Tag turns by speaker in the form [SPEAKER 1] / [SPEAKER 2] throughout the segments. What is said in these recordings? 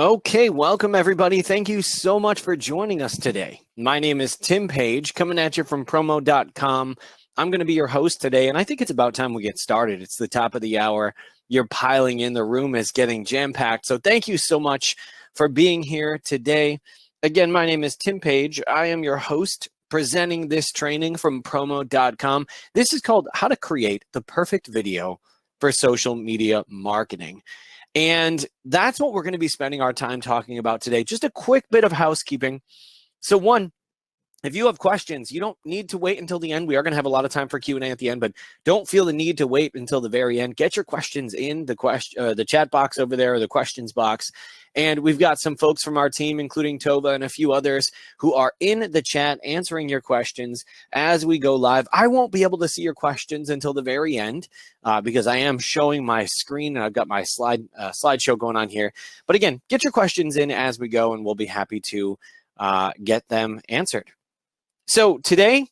[SPEAKER 1] Okay, welcome everybody. Thank you so much for joining us today. My name is Tim Page, coming at you from promo.com. I'm going to be your host today, and I think it's about time we get started. It's the top of the hour. You're piling in. The room is getting jam-packed. So thank you so much for being here today. Again, my name is Tim Page. I am your host presenting this training from promo.com. This is called How to Create the Perfect Video for Social Media Marketing. And that's what we're going to be spending our time talking about today. Just a quick bit of housekeeping. So one, if you have questions, you don't need to wait until the end. We are going to have a lot of time for Q&A at the end, but don't feel the need to wait until the very end. Get your questions in the chat box over there, or the questions box. And we've got some folks from our team, including Tova and a few others, who are in the chat answering your questions as we go live. I won't be able to see your questions until the very end because I am showing my screen and I've got my slideshow going on here. But again, get your questions in as we go, and we'll be happy to get them answered. So today,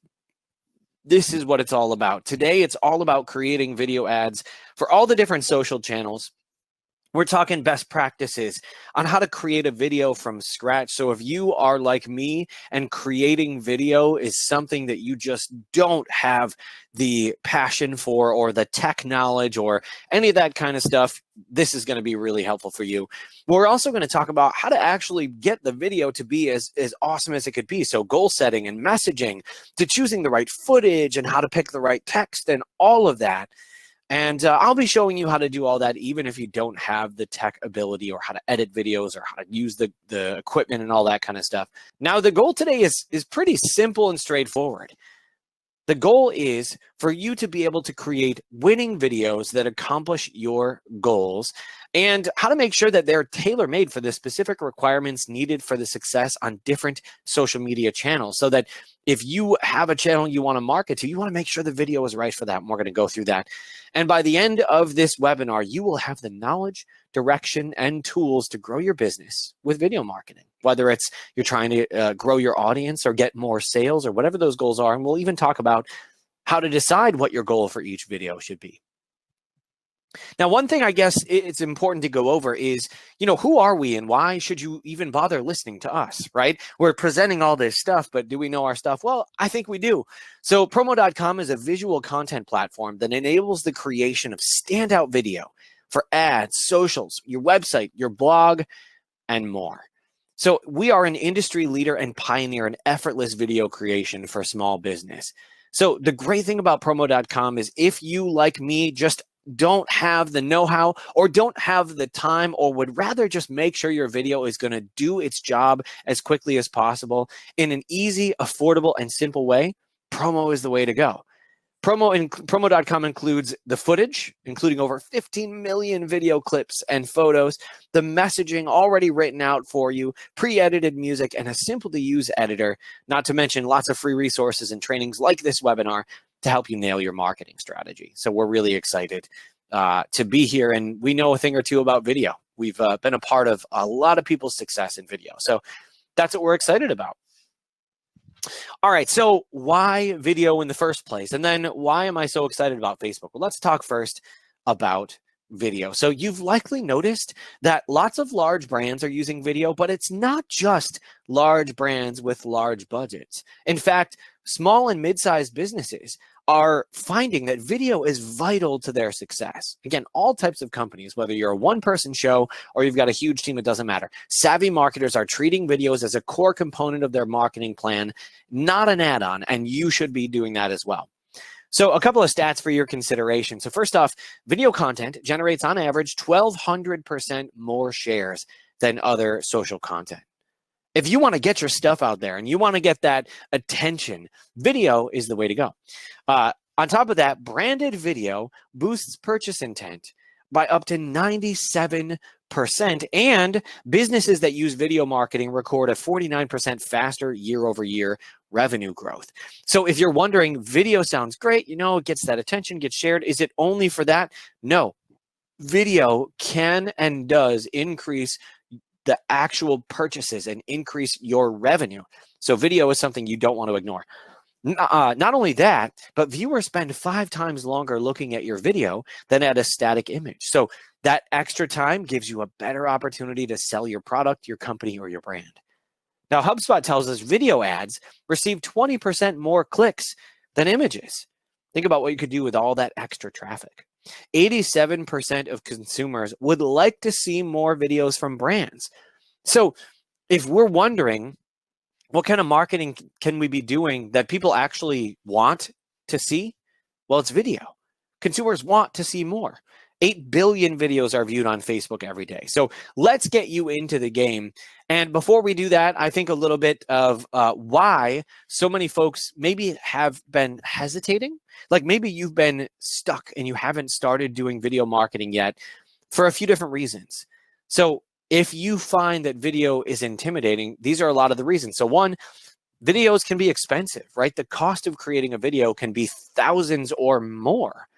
[SPEAKER 1] this is what it's all about. Today, it's all about creating video ads for all the different social channels. We're talking best practices on how to create a video from scratch. So if you are like me and creating video is something that you just don't have the passion for, or the tech knowledge, or any of that kind of stuff, this is going to be really helpful for you. We're also going to talk about how to actually get the video to be as awesome as it could be. So goal setting and messaging, to choosing the right footage and how to pick the right text and all of that. And I'll be showing you how to do all that, even if you don't have the tech ability, or how to edit videos, or how to use the equipment and all that kind of stuff. Now, the goal today is pretty simple and straightforward. The goal is for you to be able to create winning videos that accomplish your goals, and how to make sure that they're tailor-made for the specific requirements needed for the success on different social media channels. So that if you have a channel you want to market to, you want to make sure the video is right for that. And we're going to go through that. And by the end of this webinar, you will have the knowledge, direction, and tools to grow your business with video marketing, whether it's you're trying to grow your audience or get more sales, or whatever those goals are. And we'll even talk about how to decide what your goal for each video should be. Now, one thing I guess it's important to go over is, who are we and why should you even bother listening to us, right? We're presenting all this stuff, but do we know our stuff? Well, I think we do. So promo.com is a visual content platform that enables the creation of standout video for ads, socials, your website, your blog, and more. So we are an industry leader and pioneer in effortless video creation for small business. So the great thing about promo.com is, if you, like me, just don't have the know-how, or don't have the time, or would rather just make sure your video is going to do its job as quickly as possible in an easy, affordable, and simple way, Promo is the way to go. Promo.com includes the footage, including over 15 million video clips and photos, the messaging already written out for you, pre-edited music, and a simple-to-use editor, not to mention lots of free resources and trainings like this webinar to help you nail your marketing strategy. So we're really excited to be here, and we know a thing or two about video. We've been a part of a lot of people's success in video. So that's what we're excited about. All right, so why video in the first place? And then why am I so excited about Facebook? Well, let's talk first about video. So you've likely noticed that lots of large brands are using video, but it's not just large brands with large budgets. In fact, small and mid-sized businesses are finding that video is vital to their success. Again, all types of companies, whether you're a one-person show or you've got a huge team, it doesn't matter. Savvy marketers are treating videos as a core component of their marketing plan, not an add-on, and you should be doing that as well. So a couple of stats for your consideration. So first off, video content generates on average 1,200% more shares than other social content. If you want to get your stuff out there and you want to get that attention, video is the way to go. On top of that, branded video boosts purchase intent by up to 97%, and businesses that use video marketing record a 49% faster year-over-year revenue growth. So if you're wondering, video sounds great, it gets that attention, gets shared. Is it only for that? No. Video can and does increase the actual purchases and increase your revenue. So video is something you don't want to ignore. Not only that, but viewers spend 5 times longer looking at your video than at a static image. So that extra time gives you a better opportunity to sell your product, your company, or your brand. Now, HubSpot tells us video ads receive 20% more clicks than images. Think about what you could do with all that extra traffic. 87% of consumers would like to see more videos from brands. So if we're wondering, what kind of marketing can we be doing that people actually want to see? Well, it's video. Consumers want to see more. 8 billion videos are viewed on Facebook every day. So let's get you into the game. And before we do that, I think a little bit of why so many folks maybe have been hesitating. Like maybe you've been stuck and you haven't started doing video marketing yet for a few different reasons. So if you find that video is intimidating, these are a lot of the reasons. So one, videos can be expensive, right? The cost of creating a video can be thousands or more.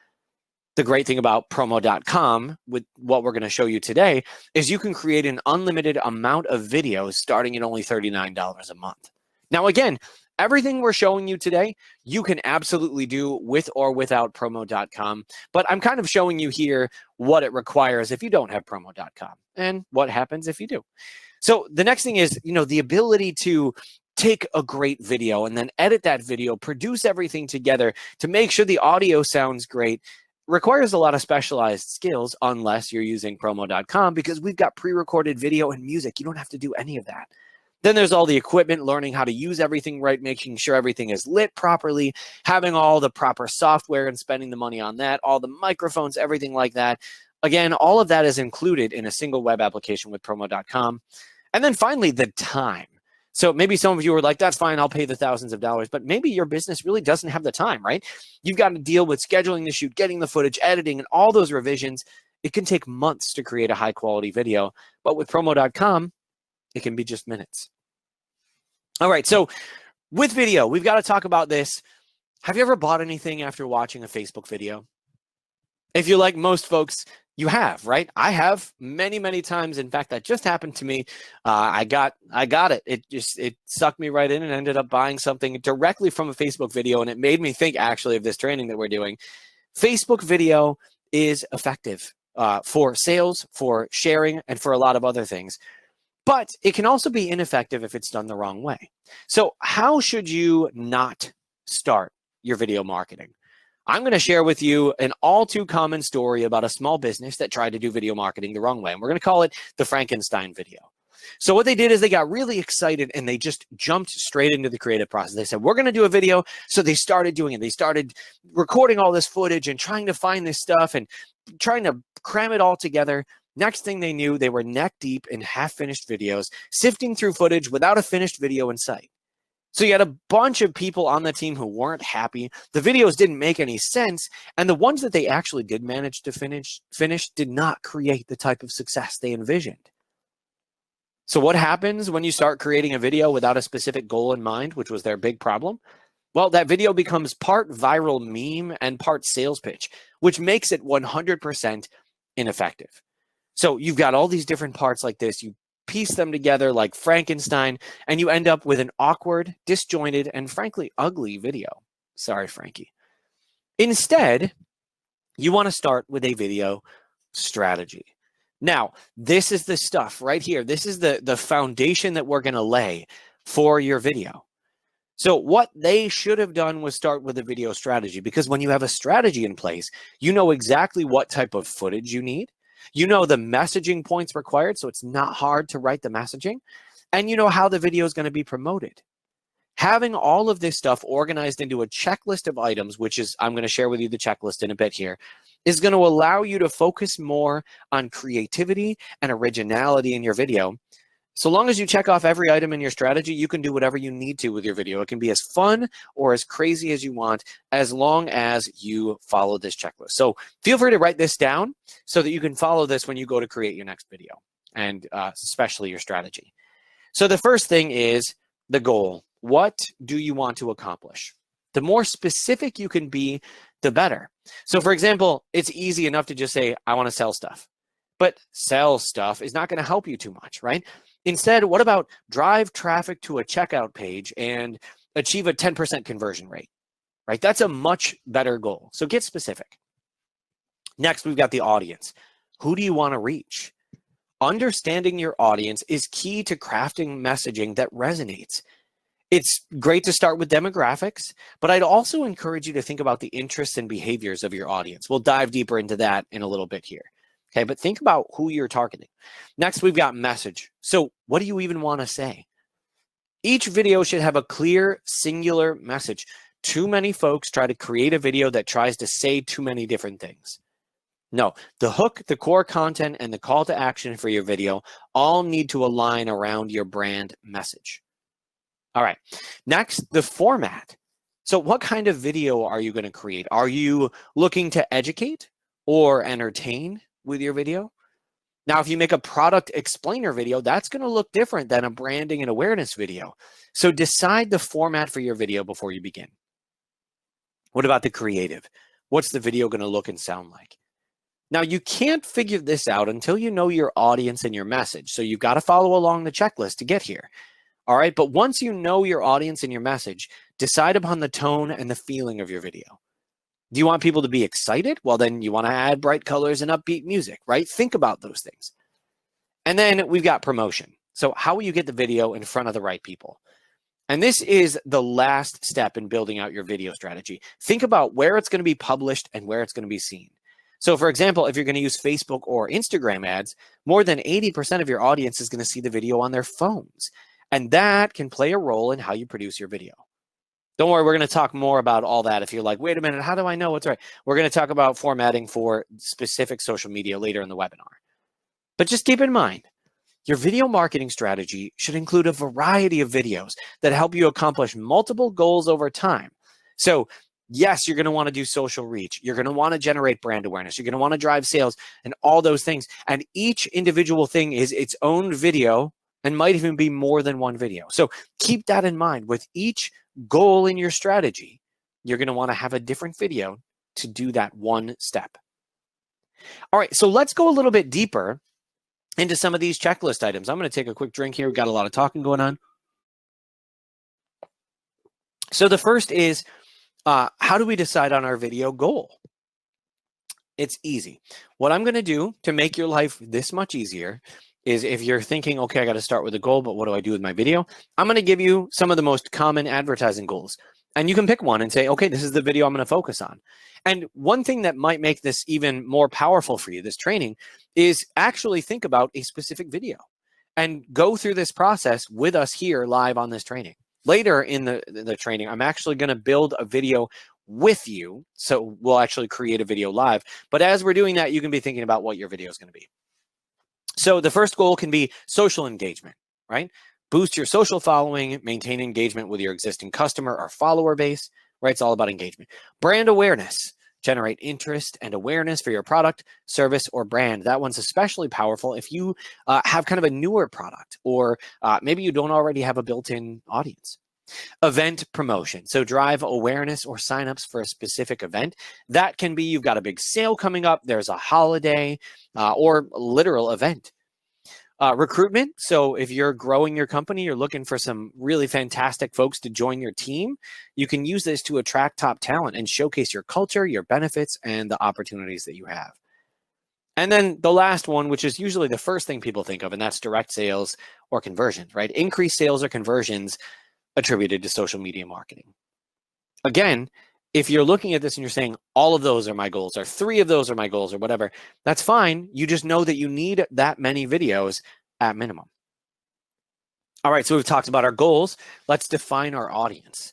[SPEAKER 1] The great thing about promo.com with what we're going to show you today is you can create an unlimited amount of videos starting at only $39 a month. Now, again, everything we're showing you today, you can absolutely do with or without promo.com, but I'm kind of showing you here what it requires if you don't have promo.com and what happens if you do. So the next thing is, the ability to take a great video and then edit that video, produce everything together to make sure the audio sounds great requires a lot of specialized skills unless you're using promo.com because we've got pre-recorded video and music. You don't have to do any of that. Then there's all the equipment, learning how to use everything right, making sure everything is lit properly, having all the proper software and spending the money on that, all the microphones, everything like that. Again, all of that is included in a single web application with promo.com. And then finally, the time. So maybe some of you are like, that's fine, I'll pay the thousands of dollars, but maybe your business really doesn't have the time, right? You've got to deal with scheduling the shoot, getting the footage, editing, and all those revisions. It can take months to create a high quality video, but with promo.com, it can be just minutes. All right, so with video, we've got to talk about this. Have you ever bought anything after watching a Facebook video? If you're like most folks, you have, right? I have many, many times. In fact, that just happened to me. I got it. It sucked me right in and ended up buying something directly from a Facebook video. And it made me think actually of this training that we're doing. Facebook video is effective for sales, for sharing, and for a lot of other things. But it can also be ineffective if it's done the wrong way. So how should you not start your video marketing? I'm going to share with you an all too common story about a small business that tried to do video marketing the wrong way. And we're going to call it the Frankenstein video. So what they did is they got really excited and they just jumped straight into the creative process. They said, we're going to do a video. So they started doing it. They started recording all this footage and trying to find this stuff and trying to cram it all together. Next thing they knew, they were neck deep in half-finished videos, sifting through footage without a finished video in sight. So you had a bunch of people on the team who weren't happy. The videos didn't make any sense. And the ones that they actually did manage to finish did not create the type of success they envisioned. So what happens when you start creating a video without a specific goal in mind, which was their big problem? Well, that video becomes part viral meme and part sales pitch, which makes it 100% ineffective. So you've got all these different parts like this. You piece them together like Frankenstein, and you end up with an awkward, disjointed, and frankly, ugly video. Sorry, Frankie. Instead, you want to start with a video strategy. Now, this is the stuff right here. This is the foundation that we're going to lay for your video. So what they should have done was start with a video strategy, because when you have a strategy in place, you know exactly what type of footage you need. You know the messaging points required, so it's not hard to write the messaging, and you know how the video is going to be promoted. Having all of this stuff organized into a checklist of items, which is, I'm going to share with you the checklist in a bit here, is going to allow you to focus more on creativity and originality in your video. So long as you check off every item in your strategy, you can do whatever you need to with your video. It can be as fun or as crazy as you want, as long as you follow this checklist. So feel free to write this down so that you can follow this when you go to create your next video, and especially your strategy. So the first thing is the goal. What do you want to accomplish? The more specific you can be, the better. So for example, it's easy enough to just say, I want to sell stuff. But sell stuff is not going to help you too much, right? Instead, what about drive traffic to a checkout page and achieve a 10% conversion rate, right? That's a much better goal. So get specific. Next, we've got the audience. Who do you want to reach? Understanding your audience is key to crafting messaging that resonates. It's great to start with demographics, but I'd also encourage you to think about the interests and behaviors of your audience. We'll dive deeper into that in a little bit here. Okay, but think about who you're targeting. Next, we've got message. So what do you even want to say? Each video should have a clear, singular message. Too many folks try to create a video that tries to say too many different things. No, the hook, the core content, and the call to action for your video all need to align around your brand message. All right, next, the format. So what kind of video are you going to create? Are you looking to educate or entertain with your video? Now, if you make a product explainer video, that's going to look different than a branding and awareness video. So decide the format for your video before you begin. What about the creative? What's the video going to look and sound like? Now, you can't figure this out until you know your audience and your message. So you've got to follow along the checklist to get here. All right, but once you know your audience and your message, decide upon the tone and the feeling of your video. Do you want people to be excited? Well, then you want to add bright colors and upbeat music, right? Think about those things. And then we've got promotion. So how will you get the video in front of the right people? And this is the last step in building out your video strategy. Think about where it's going to be published and where it's going to be seen. So for example, if you're going to use Facebook or Instagram ads, more than 80% of your audience is going to see the video on their phones. And that can play a role in how you produce your video. Don't worry, we're going to talk more about all that. If you're like, wait a minute, how do I know what's right? We're going to talk about formatting for specific social media later in the webinar. But just keep in mind, your video marketing strategy should include a variety of videos that help you accomplish multiple goals over time. So yes, you're going to want to do social reach. You're going to want to generate brand awareness. You're going to want to drive sales and all those things. And each individual thing is its own video and might even be more than one video. So keep that in mind. With each goal in your strategy, you're going to want to have a different video to do that one step. All right, so let's go a little bit deeper into some of these checklist items. I'm going to take a quick drink here. We've got a lot of talking going on. So the first is, how do we decide on our video goal? It's easy. What I'm going to do to make your life this much easier is, if you're thinking, okay, I got to start with a goal, but what do I do with my video? I'm going to give you some of the most common advertising goals. And you can pick one and say, okay, this is the video I'm going to focus on. And one thing that might make this even more powerful for you, this training, is actually think about a specific video and go through this process with us here live on this training. Later in the training, I'm actually going to build a video with you. So we'll actually create a video live. But as we're doing that, you can be thinking about what your video is going to be. So the first goal can be social engagement, right? Boost your social following, maintain engagement with your existing customer or follower base, right? It's all about engagement. Brand awareness, generate interest and awareness for your product, service, or brand. That one's especially powerful if you have kind of a newer product, or maybe you don't already have a built-in audience. Event promotion. So drive awareness or signups for a specific event. That can be, you've got a big sale coming up, there's a holiday, or a literal event. Recruitment. So if you're growing your company, you're looking for some really fantastic folks to join your team, you can use this to attract top talent and showcase your culture, your benefits, and the opportunities that you have. And then the last one, which is usually the first thing people think of, and that's direct sales or conversions, right? Increased sales or conversions attributed to social media marketing. Again, if you're looking at this and you're saying all of those are my goals, or 3 of those are my goals, or whatever, that's fine. You just know that you need that many videos at minimum. All right, so we've talked about our goals. Let's define our audience.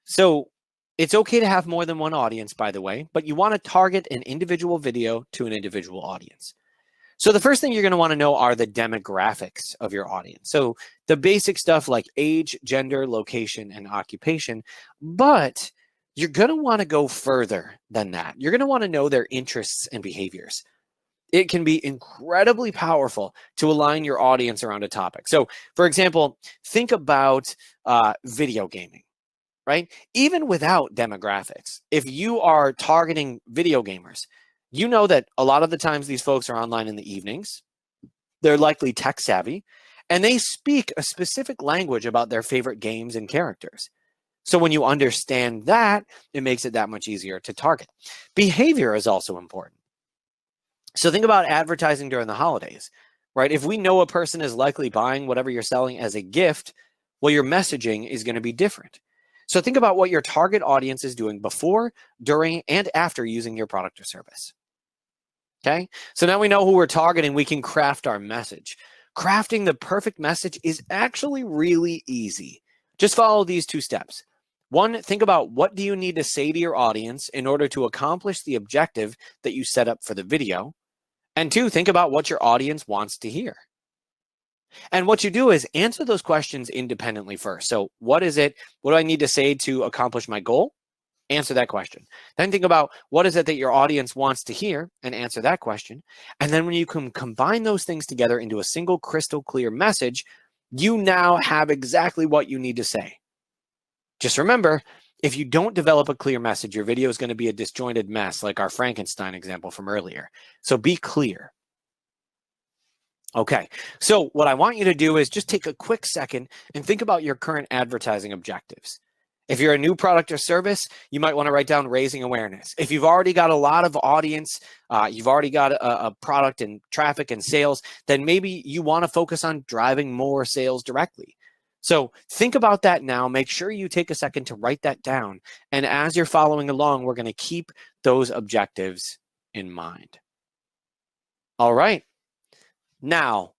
[SPEAKER 1] So it's okay to have more than one audience, by the way, but you want to target an individual video to an individual audience. So the first thing you're going to want to know are the demographics of your audience. So the basic stuff like age, gender, location, and occupation, but you're going to want to go further than that. You're going to want to know their interests and behaviors. It can be incredibly powerful to align your audience around a topic. So for example, think about video gaming, right? Even without demographics, if you are targeting video gamers, you know that a lot of the times these folks are online in the evenings. They're likely tech savvy, and they speak a specific language about their favorite games and characters. So when you understand that, it makes it that much easier to target. Behavior is also important. So think about advertising during the holidays, right? If we know a person is likely buying whatever you're selling as a gift, well, your messaging is going to be different. So think about what your target audience is doing before, during, and after using your product or service. Okay, so now we know who we're targeting, we can craft our message. Crafting the perfect message is actually really easy. Just follow these 2 steps. 1, think about what do you need to say to your audience in order to accomplish the objective that you set up for the video. And 2, think about what your audience wants to hear. And what you do is answer those questions independently first. So what is it? What do I need to say to accomplish my goal? Answer that question. Then think about what is it that your audience wants to hear and answer that question. And then when you can combine those things together into a single crystal clear message, you now have exactly what you need to say. Just remember, if you don't develop a clear message, your video is going to be a disjointed mess, like our Frankenstein example from earlier. So be clear. Okay, so what I want you to do is just take a quick second and think about your current advertising objectives. If you're a new product or service, you might want to write down raising awareness. If you've already got a lot of audience, you've already got a product and traffic and sales, then maybe you want to focus on driving more sales directly. So think about that now. Make sure you take a second to write that down. And as you're following along, we're going to keep those objectives in mind. All right. Now,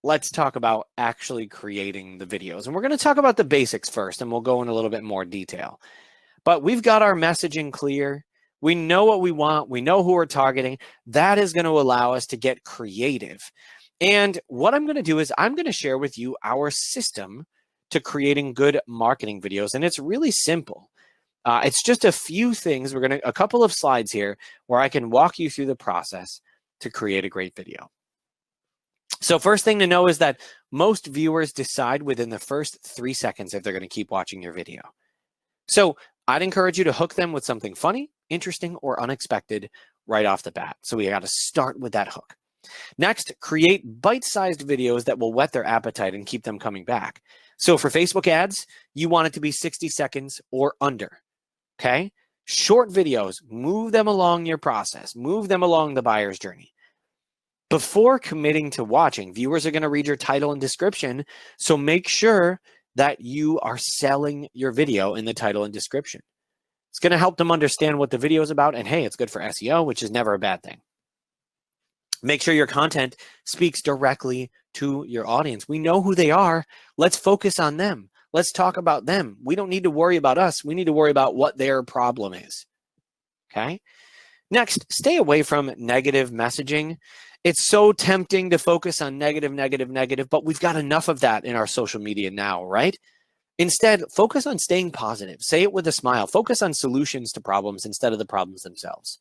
[SPEAKER 1] let's talk about actually creating the videos. And we're going to talk about the basics first, and we'll go in a little bit more detail. But we've got our messaging clear. We know what we want. We know who we're targeting. That is going to allow us to get creative. And what I'm going to do is I'm going to share with you our system to creating good marketing videos. And it's really simple. It's just a few things. A couple of slides here where I can walk you through the process to create a great video. So first thing to know is that most viewers decide within the first 3 seconds if they're going to keep watching your video. So I'd encourage you to hook them with something funny, interesting, or unexpected right off the bat. So we got to start with that hook. Next, create bite-sized videos that will whet their appetite and keep them coming back. So for Facebook ads, you want it to be 60 seconds or under, okay? Short videos, move them along your process, move them along the buyer's journey. Before committing to watching, viewers are going to read your title and description, so make sure that you are selling your video in the title and description. It's going to help them understand what the video is about, and hey, it's good for SEO, which is never a bad thing. Make sure your content speaks directly to your audience. We know who they are. Let's focus on them. Let's talk about them. We don't need to worry about us. We need to worry about what their problem is, okay? Next, stay away from negative messaging. It's so tempting to focus on negative, but we've got enough of that in our social media now, right? Instead, focus on staying positive. Say it with a smile. Focus on solutions to problems instead of the problems themselves.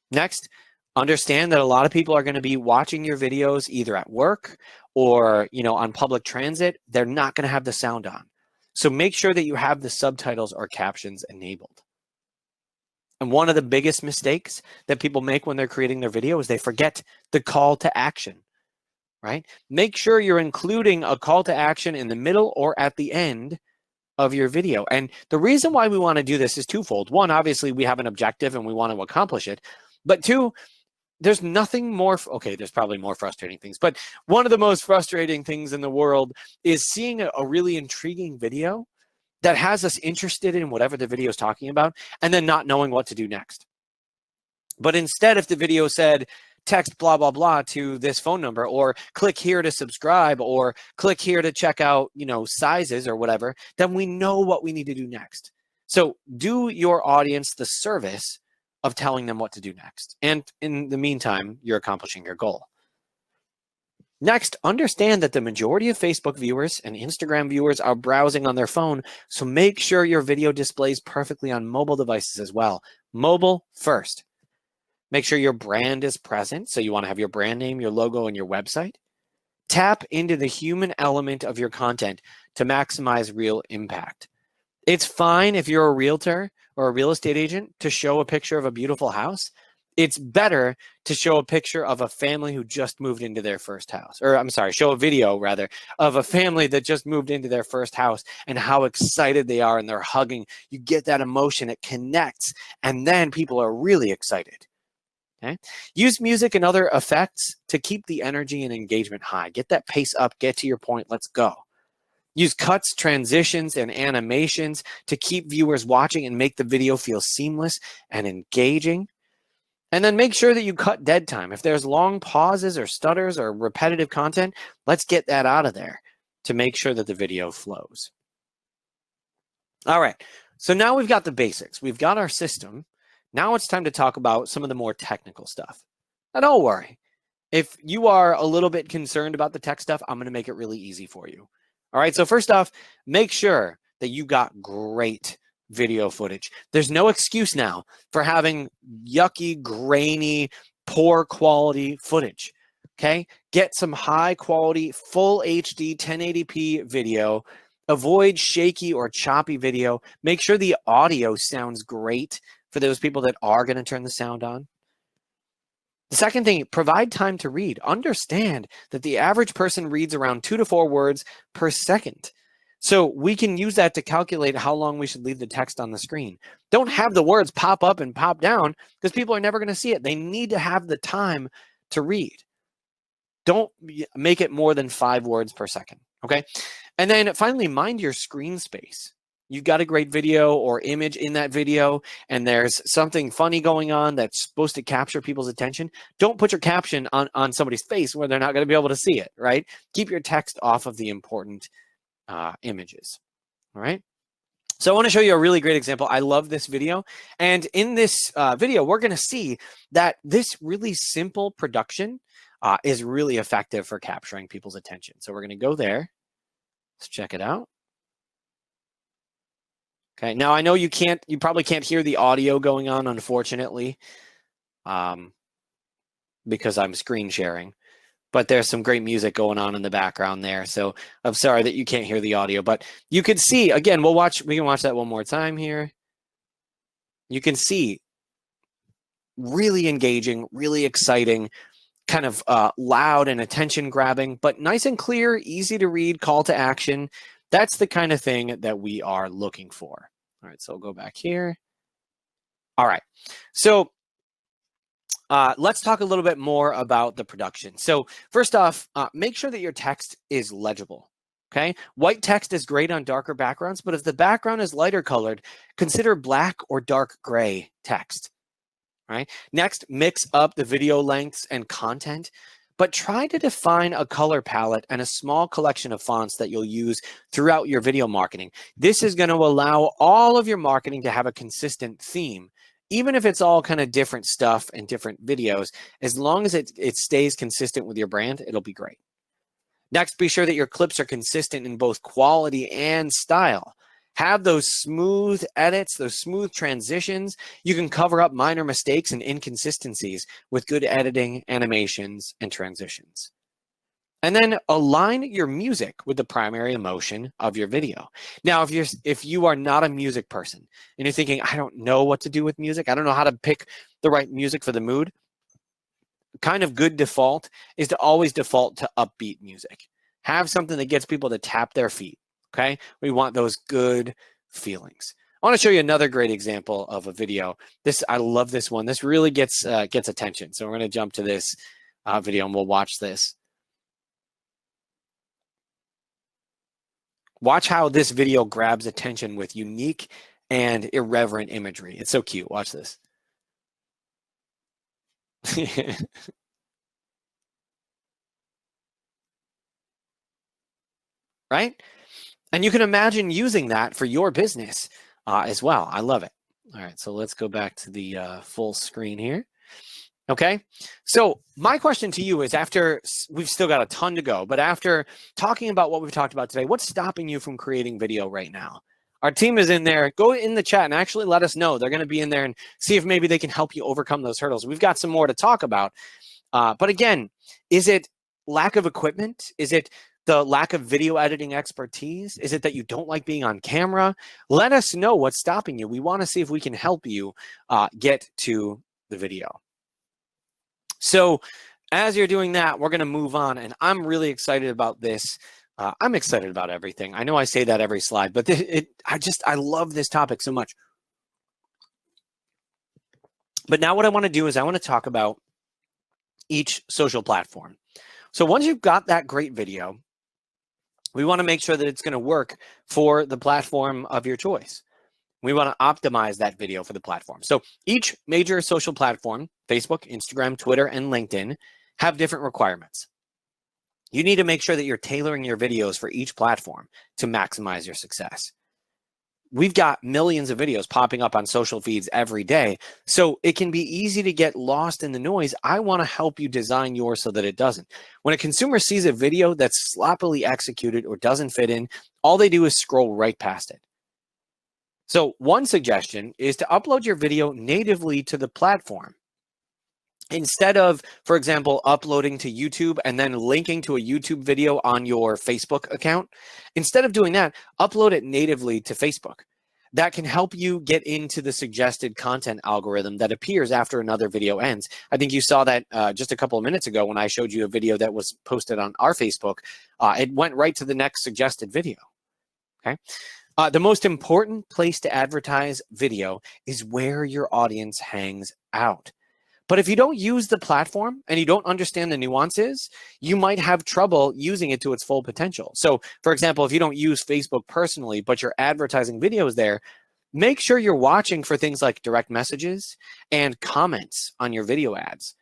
[SPEAKER 1] Next, understand that a lot of people are going to be watching your videos either at work or, on public transit. They're not going to have the sound on. So make sure that you have the subtitles or captions enabled. And one of the biggest mistakes that people make when they're creating their video is they forget the call to action, right? Make sure you're including a call to action in the middle or at the end of your video. And the reason why we want to do this is twofold. One, obviously we have an objective and we want to accomplish it. But two, there's nothing more, okay, there's probably more frustrating things, but one of the most frustrating things in the world is seeing a really intriguing video that has us interested in whatever the video is talking about, and then not knowing what to do next. But instead, if the video said, text blah, blah, blah to this phone number, or click here to subscribe, or click here to check out, sizes or whatever, then we know what we need to do next. So do your audience the service of telling them what to do next. And in the meantime, you're accomplishing your goal. Next, understand that the majority of Facebook viewers and Instagram viewers are browsing on their phone, so make sure your video displays perfectly on mobile devices as well. Mobile first. Make sure your brand is present, so you want to have your brand name, your logo, and your website. Tap into the human element of your content to maximize real impact. It's fine if you're a realtor or a real estate agent to show a picture of a beautiful house. It's better to show a picture of a family who just moved into their first house, or I'm sorry, show a video rather of a family that just moved into their first house and how excited they are and they're hugging. You get that emotion, it connects, and then people are really excited. Okay. Use music and other effects to keep the energy and engagement high. Get that pace up, get to your point, let's go. Use cuts, transitions, and animations to keep viewers watching and make the video feel seamless and engaging. And then make sure that you cut dead time. If there's long pauses or stutters or repetitive content, let's get that out of there to make sure that the video flows. All right, so now we've got the basics. We've got our system. Now it's time to talk about some of the more technical stuff. Now don't worry. If you are a little bit concerned about the tech stuff, I'm going to make it really easy for you. All right, so first off, make sure that you got great video footage. There's no excuse now for having yucky, grainy, poor quality footage. Okay, get some high quality, full HD 1080p video. Avoid shaky or choppy video. Make sure the audio sounds great for those people that are going to turn the sound on. The second thing, provide time to read. Understand that the average person reads around 2 to 4 words per second. So we can use that to calculate how long we should leave the text on the screen. Don't have the words pop up and pop down because people are never going to see it. They need to have the time to read. Don't make it more than 5 words per second, okay? And then finally, mind your screen space. You've got a great video or image in that video, and there's something funny going on that's supposed to capture people's attention. Don't put your caption on somebody's face where they're not going to be able to see it, right? Keep your text off of the important images, all right? So I want to show you a really great example. I love this video. And in this video, we're going to see that this really simple production is really effective for capturing people's attention. So we're going to go there. Let's check it out. Okay, now I know you probably can't hear the audio going on, unfortunately, because I'm screen sharing. But there's some great music going on in the background there. So I'm sorry that you can't hear the audio, but you can see, again, we can watch that one more time here. You can see really engaging, really exciting, kind of loud and attention grabbing, but nice and clear, easy to read, call to action. That's the kind of thing that we are looking for. All right, so I'll go back here. All right, so let's talk a little bit more about the production. So first off, make sure that your text is legible, okay? White text is great on darker backgrounds, but if the background is lighter colored, consider black or dark gray text, right? Next, mix up the video lengths and content, but try to define a color palette and a small collection of fonts that you'll use throughout your video marketing. This is going to allow all of your marketing to have a consistent theme. Even if it's all kind of different stuff and different videos, as long as it stays consistent with your brand, it'll be great. Next, be sure that your clips are consistent in both quality and style. Have those smooth edits, those smooth transitions. You can cover up minor mistakes and inconsistencies with good editing, animations, and transitions. And then align your music with the primary emotion of your video. Now, if you are not a music person and you're thinking, I don't know what to do with music, I don't know how to pick the right music for the mood, kind of good default is to always default to upbeat music. Have something that gets people to tap their feet, okay? We want those good feelings. I want to show you another great example of a video. I love this one. This really gets attention. So we're going to jump to this video and we'll watch this. Watch how this video grabs attention with unique and irreverent imagery. It's so cute. Watch this. Right? And you can imagine using that for your business as well. I love it. All right, so let's go back to the full screen here. Okay, so my question to you is, after we've still got a ton to go, but after talking about what we've talked about today, what's stopping you from creating video right now? Our team is in there. Go in the chat and actually let us know. They're going to be in there and see if maybe they can help you overcome those hurdles. We've got some more to talk about. But again, is it lack of equipment? Is it the lack of video editing expertise? Is it that you don't like being on camera? Let us know what's stopping you. We want to see if we can help you get to the video. So as you're doing that, we're going to move on, and I'm really excited about this. I'm excited about everything. I know I say that every slide, but I love this topic so much. But now what I want to do is I want to talk about each social platform. So once you've got that great video, we want to make sure that it's going to work for the platform of your choice. We want to optimize that video for the platform. So each major social platform, Facebook, Instagram, Twitter, and LinkedIn, have different requirements. You need to make sure that you're tailoring your videos for each platform to maximize your success. We've got millions of videos popping up on social feeds every day, so it can be easy to get lost in the noise. I want to help you design yours so that it doesn't. When a consumer sees a video that's sloppily executed or doesn't fit in, all they do is scroll right past it. So one suggestion is to upload your video natively to the platform. Instead of, for example, uploading to YouTube and then linking to a YouTube video on your Facebook account, instead of doing that, upload it natively to Facebook. That can help you get into the suggested content algorithm that appears after another video ends. I think you saw that just a couple of minutes ago when I showed you a video that was posted on our Facebook. It went right to the next suggested video. Okay. The most important place to advertise video is where your audience hangs out. But if you don't use the platform and you don't understand the nuances, you might have trouble using it to its full potential. So, for example, if you don't use Facebook personally, but you're advertising videos there, make sure you're watching for things like direct messages and comments on your video ads.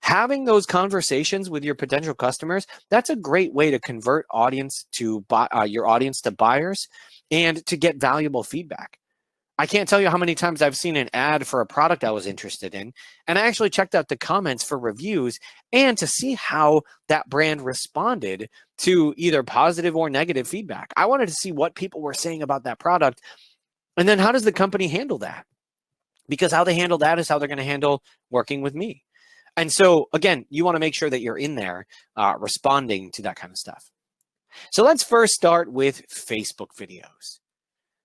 [SPEAKER 1] Having those conversations with your potential customers, that's a great way to convert your audience to buyers and to get valuable feedback. I can't tell you how many times I've seen an ad for a product I was interested in, and I actually checked out the comments for reviews and to see how that brand responded to either positive or negative feedback. I wanted to see what people were saying about that product, and then how does the company handle that? Because how they handle that is how they're going to handle working with me. And so, again, you want to make sure that you're in there responding to that kind of stuff. So let's first start with Facebook videos.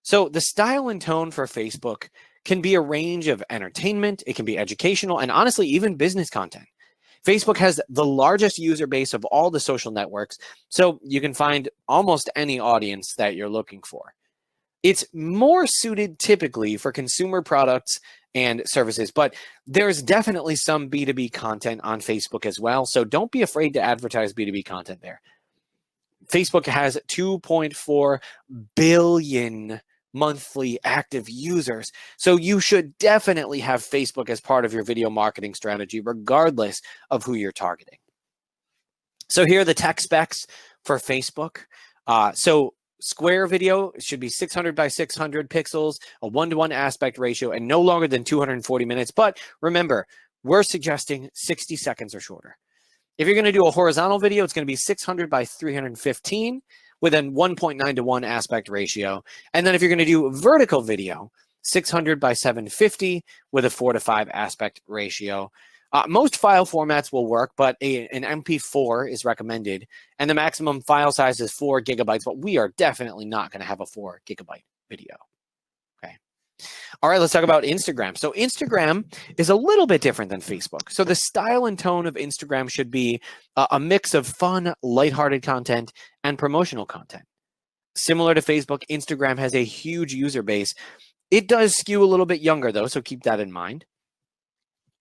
[SPEAKER 1] So the style and tone for Facebook can be a range of entertainment, it can be educational, and honestly, even business content. Facebook has the largest user base of all the social networks, so you can find almost any audience that you're looking for. It's more suited typically for consumer products and services, but there's definitely some B2B content on Facebook as well, so don't be afraid to advertise B2B content there. Facebook has 2.4 billion monthly active users. So you should definitely have Facebook as part of your video marketing strategy, regardless of who you're targeting. So here are the tech specs for Facebook. So square video should be 600 by 600 pixels, a 1:1 aspect ratio, and no longer than 240 minutes. But remember, we're suggesting 60 seconds or shorter. If you're going to do a horizontal video, it's going to be 600 by 315 with a 1.9:1 aspect ratio. And then if you're going to do vertical video, 600 by 750 with a 4:5 aspect ratio. Most file formats will work, but an MP4 is recommended. And the maximum file size is 4 gigabytes, but we are definitely not going to have a 4 gigabyte video. Okay. All right, let's talk about Instagram. So Instagram is a little bit different than Facebook. So the style and tone of Instagram should be a mix of fun, lighthearted content and promotional content. Similar to Facebook, Instagram has a huge user base. It does skew a little bit younger though, so keep that in mind.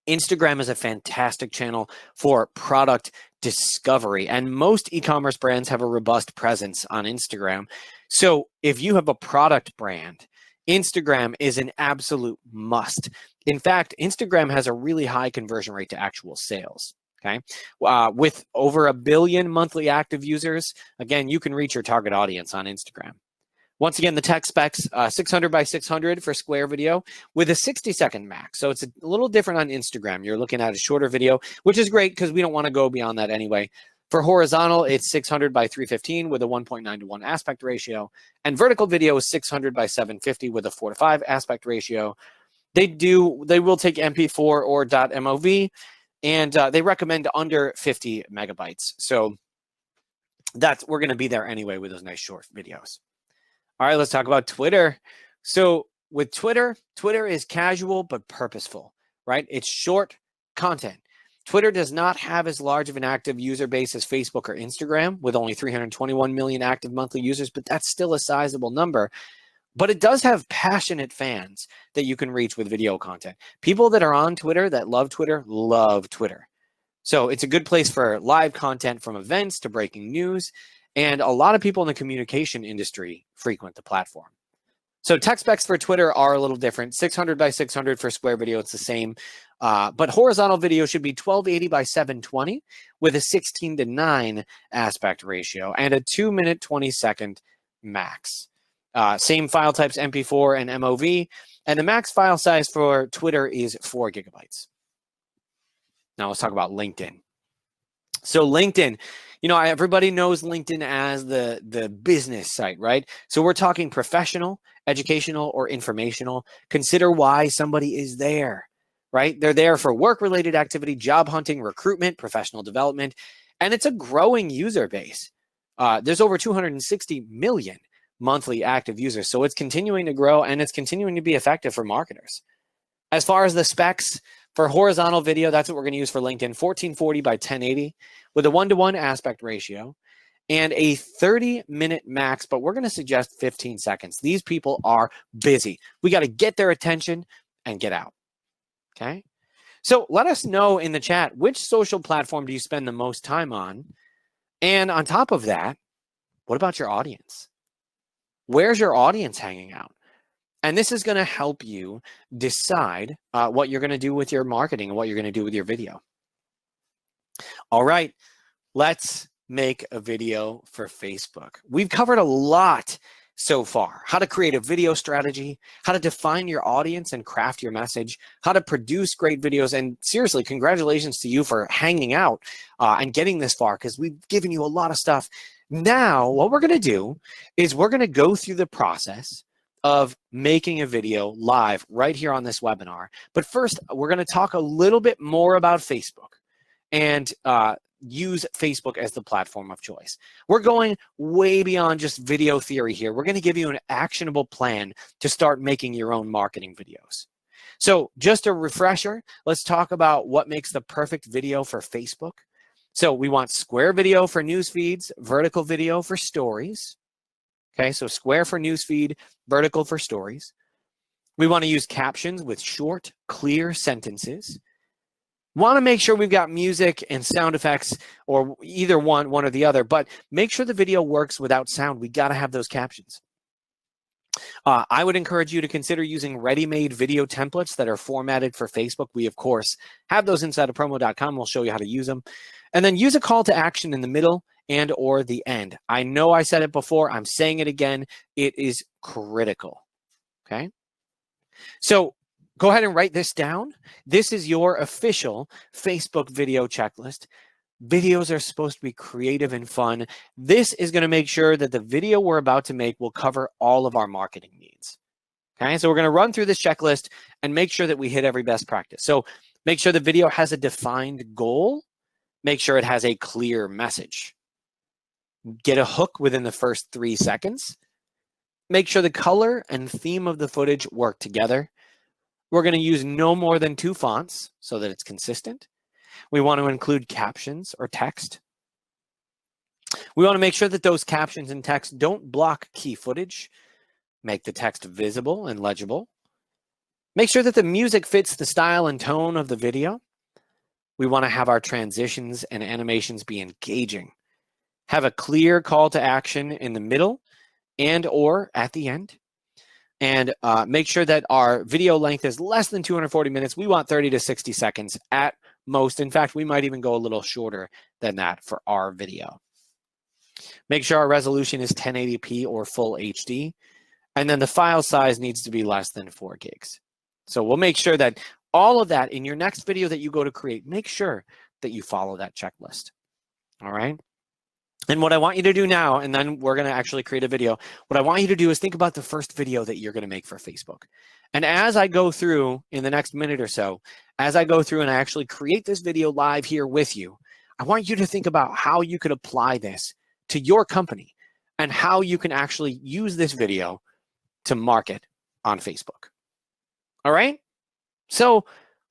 [SPEAKER 1] Instagram is a fantastic channel for product discovery, and most e-commerce brands have a robust presence on Instagram. So if you have a product brand, Instagram is an absolute must. In fact, Instagram has a really high conversion rate to actual sales. Okay, with over 1 billion monthly active users, again, you can reach your target audience on Instagram. Once again, the tech specs, 600 by 600 for square video with a 60-second max. So it's a little different on Instagram. You're looking at a shorter video, which is great because we don't want to go beyond that anyway. For horizontal, it's 600 by 315 with a 1.9:1 aspect ratio. And vertical video is 600 by 750 with a 4:5 aspect ratio. They will take MP4 or .mov, and they recommend under 50 megabytes. So we're going to be there anyway with those nice short videos. All right, let's talk about Twitter. So with Twitter is casual but purposeful, right? It's short content. Twitter does not have as large of an active user base as Facebook or Instagram, with only 321 million active monthly users, but that's still a sizable number. But it does have passionate fans that you can reach with video content. People that are on Twitter, that love Twitter, love Twitter. So it's a good place for live content, from events to breaking news. And a lot of people in the communication industry frequent the platform. So tech specs for Twitter are a little different. 600 by 600 for square video, it's the same. But horizontal video should be 1280 by 720 with a 16:9 aspect ratio and a 2-minute 20-second max. Same file types, MP4 and MOV. And the max file size for Twitter is 4 gigabytes. Now let's talk about LinkedIn. So LinkedIn, you know, everybody knows LinkedIn as the business site, right? So we're talking professional, educational, or informational. Consider why somebody is there, right? They're there for work-related activity, job hunting, recruitment, professional development, and it's a growing user base. There's over 260 million monthly active users, so it's continuing to grow and it's continuing to be effective for marketers. As far as the specs, for horizontal video, that's what we're going to use for LinkedIn, 1440 by 1080 with a 1:1 aspect ratio and a 30-minute max, but we're going to suggest 15 seconds. These people are busy. We got to get their attention and get out. Okay. So let us know in the chat, which social platform do you spend the most time on? And on top of that, what about your audience? Where's your audience hanging out? And this is going to help you decide what you're going to do with your marketing and what you're going to do with your video. All right, let's make a video for Facebook. We've covered a lot so far: how to create a video strategy, how to define your audience and craft your message, how to produce great videos. And seriously, congratulations to you for hanging out and getting this far, because we've given you a lot of stuff. Now, what we're going to do is we're going to go through the process of making a video live right here on this webinar. But first, we're going to talk a little bit more about Facebook and use Facebook as the platform of choice. We're going way beyond just video theory here. We're going to give you an actionable plan to start making your own marketing videos. So just a refresher, let's talk about what makes the perfect video for Facebook. So we want square video for news feeds, vertical video for stories. Okay, so square for newsfeed, vertical for stories. We want to use captions with short, clear sentences. Want to make sure we've got music and sound effects, or either one or the other, but make sure the video works without sound. We got to have those captions. I would encourage you to consider using ready-made video templates that are formatted for Facebook. We, of course, have those inside of promo.com. We'll show you how to use them. And then use a call to action in the middle and or the end. I know I said it before. I'm saying it again. It is critical. Okay? So go ahead and write this down. This is your official Facebook video checklist. Videos are supposed to be creative and fun. This is going to make sure that the video we're about to make will cover all of our marketing needs. Okay, so we're going to run through this checklist and make sure that we hit every best practice. So make sure the video has a defined goal. Make sure it has a clear message. Get a hook within the first 3 seconds. Make sure the color and theme of the footage work together. We're going to use no more than 2 fonts so that it's consistent. We want to include captions or text. We want to make sure that those captions and text don't block key footage. Make the text visible and legible. Make sure that the music fits the style and tone of the video. We want to have our transitions and animations be engaging. Have a clear call to action in the middle and or at the end. And make sure that our video length is less than 240 minutes. We want 30 to 60 seconds at most. In fact, we might even go a little shorter than that for our video. Make sure our resolution is 1080p or full HD. And then the file size needs to be less than 4 gigs. So we'll make sure that all of that in your next video that you go to create, make sure that you follow that checklist. All right. And what I want you to do now, and then we're going to actually create a video. What I want you to do is think about the first video that you're going to make for Facebook. And as I go through in the next minute or so, as I go through and I actually create this video live here with you, I want you to think about how you could apply this to your company and how you can actually use this video to market on Facebook. All right. So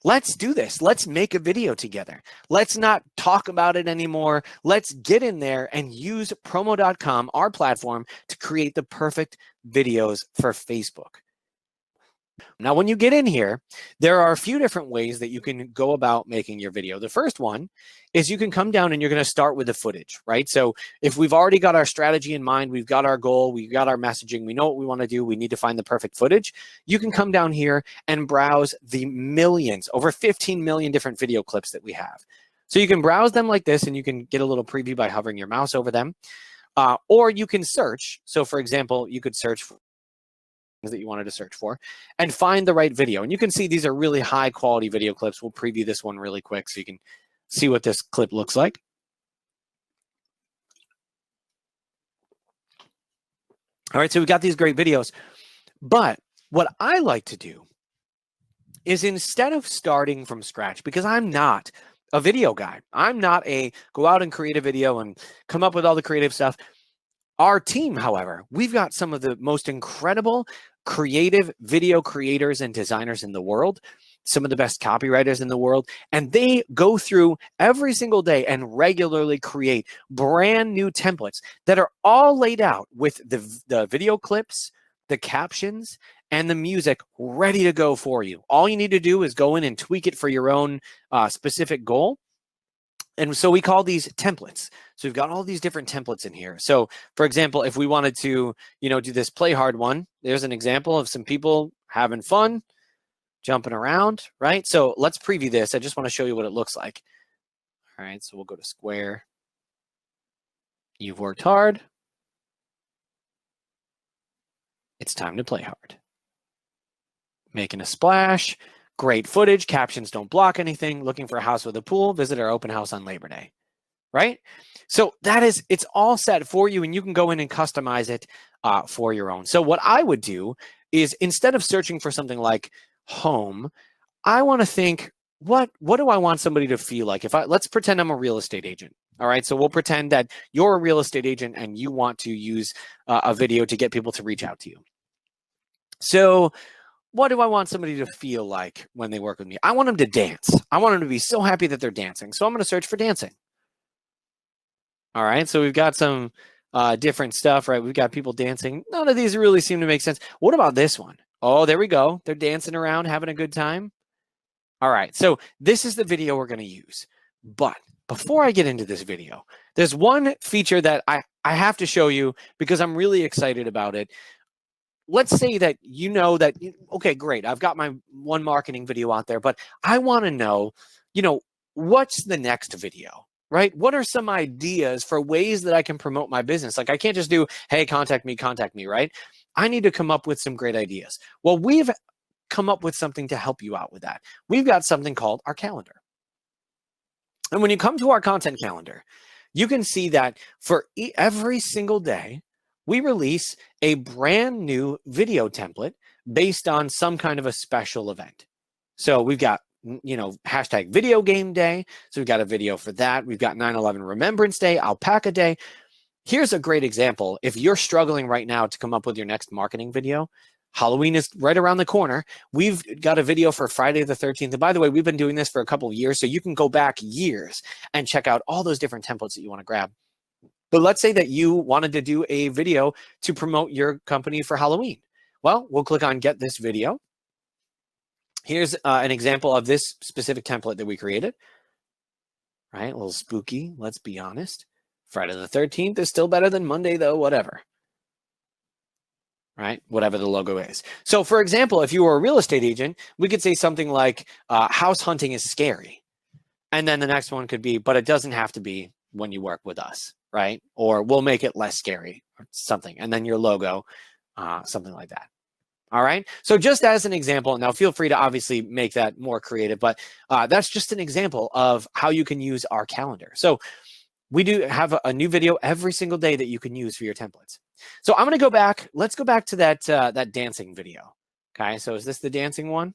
[SPEAKER 1] Let's do this. Let's make a video together. Let's not talk about it anymore. Let's get in there and use promo.com, our platform, to create the perfect videos for Facebook. Now, when you get in here, there are a few different ways that you can go about making your video. The first one is you can come down and you're going to start with the footage, right? So if we've already got our strategy in mind, we've got our goal, we've got our messaging, we know what we want to do, we need to find the perfect footage, you can come down here and browse the millions, over 15 million different video clips that we have. So you can browse them like this, and you can get a little preview by hovering your mouse over them. Or you can search. So for example, you could search for that you wanted to search for and find the right video. And you can see these are really high quality video clips. We'll preview this one really quick so you can see what this clip looks like. All right, so we've got these great videos. But what I like to do is, instead of starting from scratch, because I'm not a video guy, I'm not a go out and create a video and come up with all the creative stuff. Our team, however, we've got some of the most incredible creative video creators and designers in the world, some of the best copywriters in the world, and they go through every single day and regularly create brand new templates that are all laid out with the video clips, the captions, and the music ready to go for you. All you need to do is go in and tweak it for your own specific goal. And so we call these templates. So we've got all these different templates in here. So for example, if we wanted to, do this play hard one, there's an example of some people having fun, jumping around, right? So let's preview this. I just want to show you what it looks like. All right, so we'll go to Square. You've worked hard. It's time to play hard. Making a splash. Great footage, captions don't block anything, looking for a house with a pool, visit our open house on Labor Day, right? So it's all set for you, and you can go in and customize it for your own. So what I would do is, instead of searching for something like home, I want to think, what do I want somebody to feel like? Let's pretend I'm a real estate agent. All right, so we'll pretend that you're a real estate agent and you want to use a video to get people to reach out to you. So what do I want somebody to feel like when they work with me? I want them to dance. I want them to be so happy that they're dancing. So I'm going to search for dancing. All right, so we've got some different stuff, right? We've got people dancing. None of these really seem to make sense. What about this one? Oh, there we go. They're dancing around, having a good time. All right, so this is the video we're going to use. But before I get into this video, there's one feature that I have to show you because I'm really excited about it. Let's say that that, okay, great, I've got my one marketing video out there, but I want to know, what's the next video, right? What are some ideas for ways that I can promote my business? Like, I can't just do, hey, contact me, right? I need to come up with some great ideas. Well, we've come up with something to help you out with that. We've got something called our calendar. And when you come to our content calendar, you can see that for every single day, we release a brand new video template based on some kind of a special event. So we've got, hashtag video game day. So we've got a video for that. We've got 9/11 Remembrance Day, Alpaca Day. Here's a great example. If you're struggling right now to come up with your next marketing video, Halloween is right around the corner. We've got a video for Friday the 13th. And by the way, we've been doing this for a couple of years. So you can go back years and check out all those different templates that you want to grab. But let's say that you wanted to do a video to promote your company for Halloween. Well, we'll click on Get This Video. Here's an example of this specific template that we created. Right, a little spooky, let's be honest. Friday the 13th is still better than Monday, though, whatever. Right, whatever the logo is. So, for example, if you were a real estate agent, we could say something like, house hunting is scary. And then the next one could be, but it doesn't have to be when you work with us. Right? Or we'll make it less scary or something. And then your logo, something like that. All right. So just as an example, now feel free to obviously make that more creative, but that's just an example of how you can use our calendar. So we do have a new video every single day that you can use for your templates. So I'm going to go back. Let's go back to that dancing video. Okay. So is this the dancing one?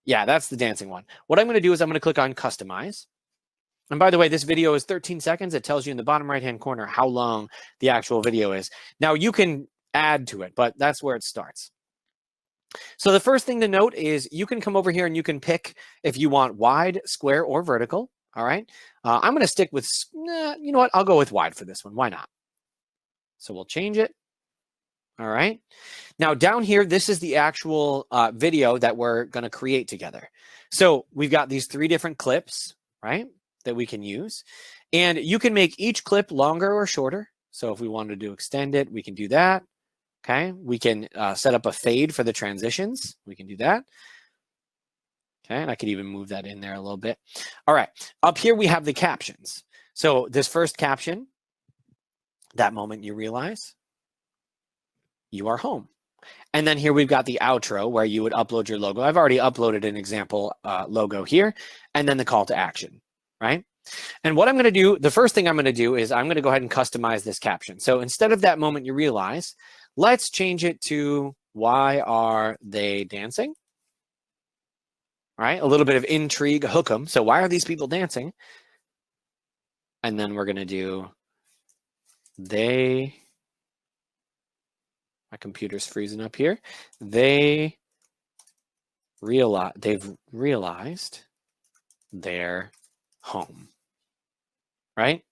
[SPEAKER 1] Yeah, that's the dancing one. What I'm going to do is I'm going to click on Customize. And by the way, this video is 13 seconds. It tells you in the bottom right-hand corner how long the actual video is. Now, you can add to it, but that's where it starts. So the first thing to note is you can come over here and you can pick if you want wide, square, or vertical. All right. I'm going to stick with, you know what? I'll go with wide for this one. Why not? So we'll change it. All right. Now down here, this is the actual video that we're going to create together. So we've got these 3 different clips, right, that we can use. And you can make each clip longer or shorter. So if we wanted to extend it, we can do that. Okay. We can set up a fade for the transitions. We can do that. Okay. And I could even move that in there a little bit. All right. Up here, we have the captions. So this first caption, that moment you realize you are home. And then here we've got the outro where you would upload your logo. I've already uploaded an example logo here, and then the call to action, right? And what I'm going to do, the first thing I'm going to do is I'm going to go ahead and customize this caption. So instead of that moment you realize, let's change it to why are they dancing? All right, a little bit of intrigue, hook 'em. So why are these people dancing? And then we're going to do they. My computer's freezing up here. They've realized they're home, right?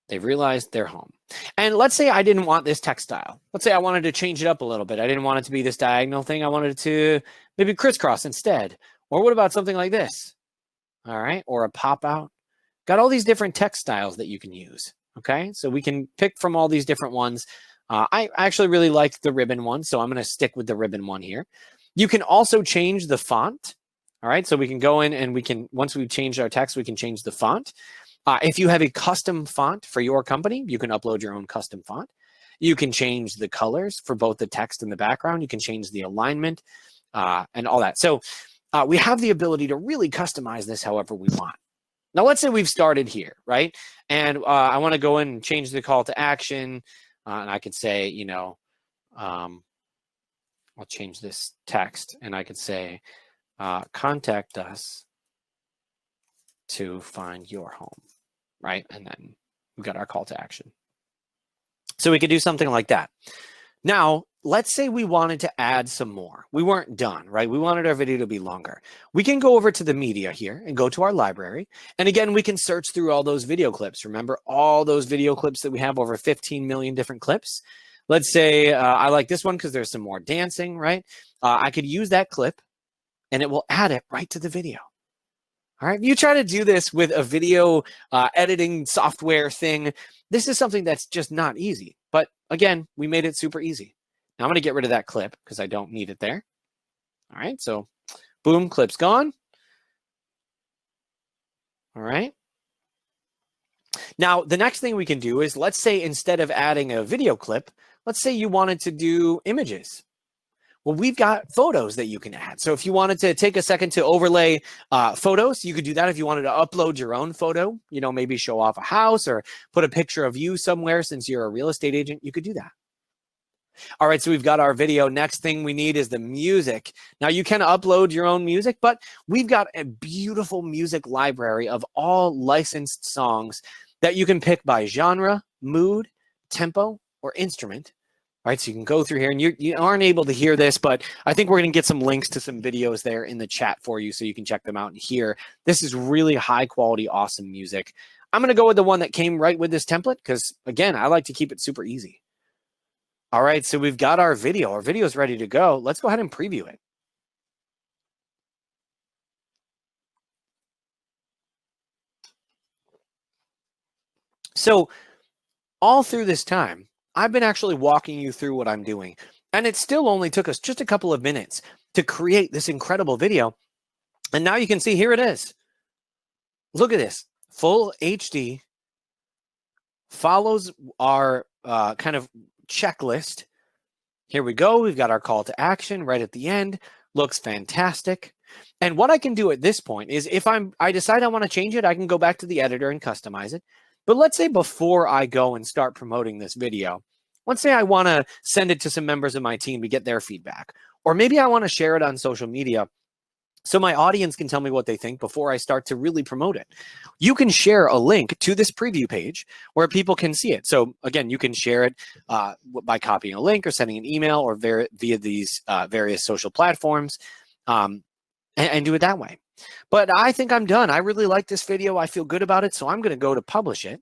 [SPEAKER 1] They've realized they're home. And let's say I didn't want this text style. Let's say I wanted to change it up a little bit. I didn't want it to be this diagonal thing. I wanted it to maybe crisscross instead. Or what about something like this? All right, or a pop out. Got all these different text styles that you can use, okay? So we can pick from all these different ones. I actually really liked the ribbon one, so I'm going to stick with the ribbon one here. You can also change the font. All right, so we can go in and we can, once we've changed our text, we can change the font. If you have a custom font for your company, you can upload your own custom font. You can change the colors for both the text and the background. You can change the alignment and all that. So we have the ability to really customize this however we want. Now, let's say we've started here, right? And I want to go in and change the call to action. And I could say, you know, I'll change this text and I could say, contact us to find your home, right? And then we've got our call to action. So we could do something like that. Now, let's say we wanted to add some more. We weren't done, right? We wanted our video to be longer. We can go over to the media here and go to our library. And again, we can search through all those video clips. Remember all those video clips that we have, over 15 million different clips. Let's say I like this one because there's some more dancing, right? I could use that clip and it will add it right to the video. All right, if you try to do this with a video editing software thing, this is something that's just not easy. But again, we made it super easy. Now I'm going to get rid of that clip because I don't need it there. All right, so boom, clip's gone. All right. Now, the next thing we can do is, let's say instead of adding a video clip, let's say you wanted to do images. Well, we've got photos that you can add. So if you wanted to take a second to overlay photos, you could do that. If you wanted to upload your own photo, you know, maybe show off a house or put a picture of you somewhere, since you're a real estate agent, you could do that. All right, so we've got our video. Next thing we need is the music. Now, you can upload your own music, but we've got a beautiful music library of all licensed songs that you can pick by genre, mood, tempo, or instrument. All right, so you can go through here, and you aren't able to hear this, but I think we're going to get some links to some videos there in the chat for you so you can check them out and hear. This is really high quality, awesome music. I'm going to go with the one that came right with this template because, again, I like to keep it super easy. All right, so we've got our video. Our video is ready to go. Let's go ahead and preview it. So all through this time, I've been actually walking you through what I'm doing, and it still only took us just a couple of minutes to create this incredible video. And now you can see, here it is. Look at this, full HD, follows our kind of checklist. Here we go. We've got our call to action right at the end. Looks fantastic. And what I can do at this point is, if I decide I want to change it, I can go back to the editor and customize it. But let's say before I go and start promoting this video, let's say I want to send it to some members of my team to get their feedback, or maybe I want to share it on social media so my audience can tell me what they think before I start to really promote it. You can share a link to this preview page where people can see it. So again, you can share it by copying a link or sending an email or via these various social platforms and do it that way. But I think I'm done. I really like this video. I feel good about it. So I'm going to go to publish it.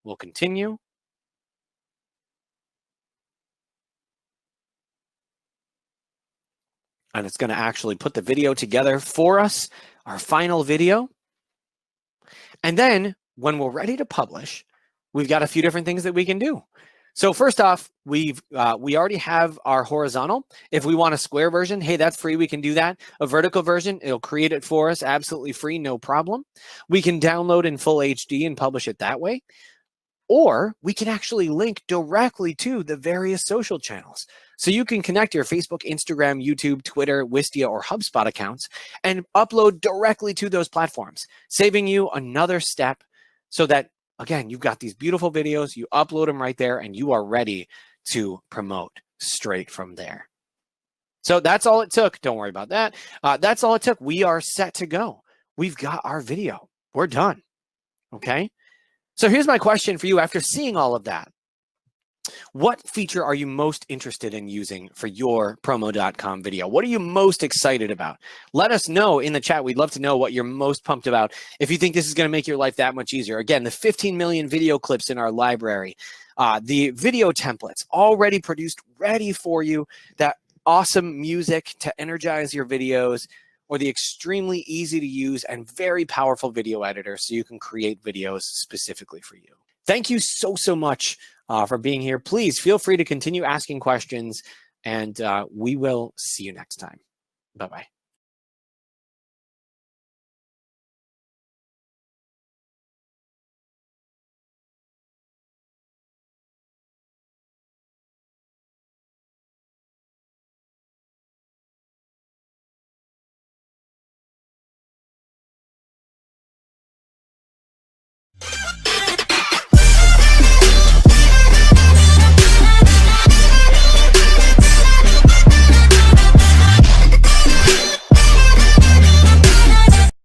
[SPEAKER 1] We'll continue. And it's going to actually put the video together for us, our final video. And then when we're ready to publish, we've got a few different things that we can do. So first off, we already have our horizontal. If we want a square version, hey, that's free. We can do that. A vertical version, it'll create it for us, absolutely free, no problem. We can download in full HD and publish it that way. Or we can actually link directly to the various social channels. So you can connect your Facebook, Instagram, YouTube, Twitter, Wistia, or HubSpot accounts and upload directly to those platforms, saving you another step so that, again, you've got these beautiful videos, you upload them right there, and you are ready to promote straight from there. So that's all it took. Don't worry about that. That's all it took. We are set to go. We've got our video. We're done. Okay? So here's my question for you after seeing all of that. What feature are you most interested in using for your promo.com video? What are you most excited about? Let us know in the chat. We'd love to know what you're most pumped about. If you think this is going to make your life that much easier. Again, the 15 million video clips in our library, the video templates already produced, ready for you, that awesome music to energize your videos, or the extremely easy to use and very powerful video editor so you can create videos specifically for you. Thank you so much for being here. Please feel free to continue asking questions, and we will see you next time. Bye-bye.